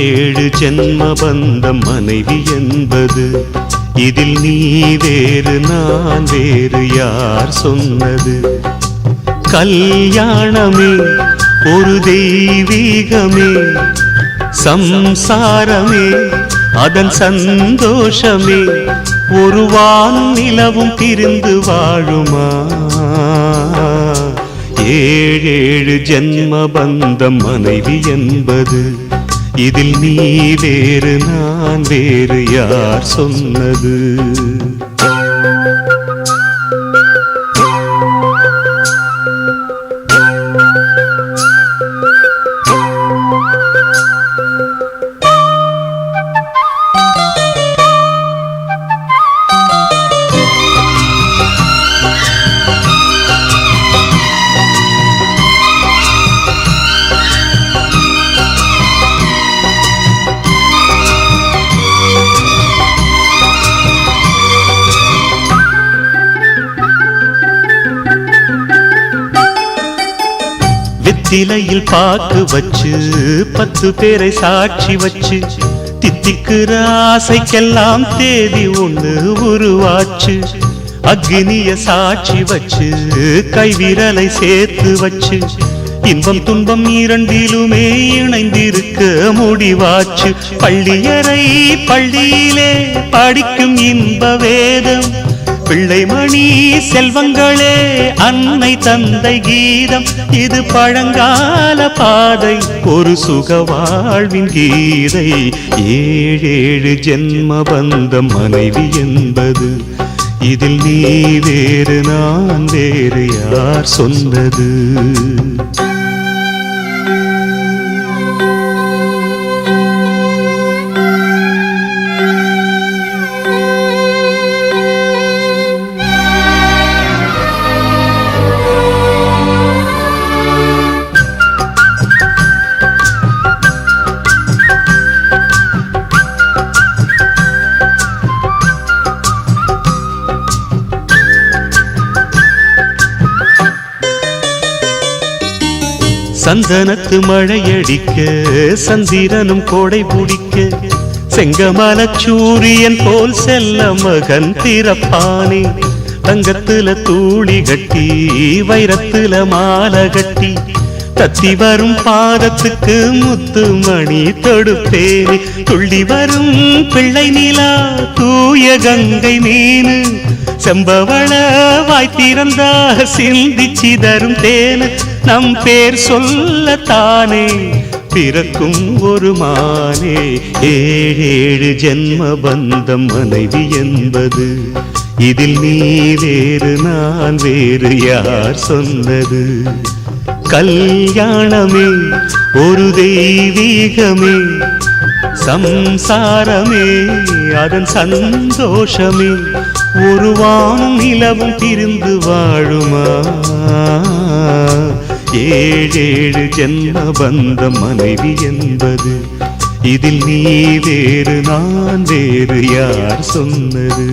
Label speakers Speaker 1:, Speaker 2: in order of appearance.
Speaker 1: ஏழு ஜென்ம பந்தம் மனைவி என்பது, இதில் நீ வேறு நான் வேறு யார் சொன்னது? கல்யாணமே ஒரு தெய்வீகமே, சம்சாரமே அதன் சந்தோஷமே, ஒரு வானும் நிலவும் பிரிந்து வாழுமா? ஏழேழு ஜென்ம பந்தம் மனைவி என்பது, இதில் நீ வேறு நான் வேறு யார் சொன்னது? வெத்திலையில் பாக்கு வச்சு 10 பேரை சாட்சி வச்சு, தித்திக்கிற ஆசைக்கெல்லாம் தேதி ஒண்ணு உருவாச்சு. அக்னிய சாட்சி வச்சு கைவிரலை சேர்த்து வச்சு, இன்பம் துன்பம் இரண்டிலுமே இணைந்திருக்க முடிவாச்சு. பள்ளியறை பள்ளியிலே படிக்கும் இன்ப வேதம், பிள்ளைமணி செல்வங்களே அன்னை தந்தை கீதம், இது பழங்கால பாதை ஒரு சுக வாழ்வின் கீதை. ஏழேழு ஜென்ம பந்தம் மனைவி என்பது, இதில் நீ வேறு நான் வேறு யார் சொன்னது? சந்தனத்து மழையடிக்க சந்திரனும் கோடை பிடிக்க, செங்கமல சூரியன் போல் செல்ல மகன் பிறப்பானே. தங்கத்துல தூளி கட்டி வைரத்துல மாலை கட்டி, தத்தி வரும் பாதத்துக்கு முத்து மணி தொடுப்பேனே. துள்ளி வரும் பிள்ளை நிலா தூய கங்கை மீனு, செம்பவள வாய்த்திறந்தா சிந்தி சிதறும் தேனு. நம் பேர் சொல்லத்தானே பிறக்கும் ஒரு மானே. ஏழேழு ஜென்ம பந்தம் மனைவி என்பது, இதில் நீ வேறு நான் வேறு யார் சொன்னது? கல்யாணமே ஒரு தெய்வீகமே, சம்சாரமே அதன் சந்தோஷமே, ஒரு வானும் நிலவும் பிரிந்து வாழுமா? ஏழேழு ஜென்ம பந்தம் மனைவி என்பது, இதில் நீ வேறு நான் வேறு யார் சொன்னது?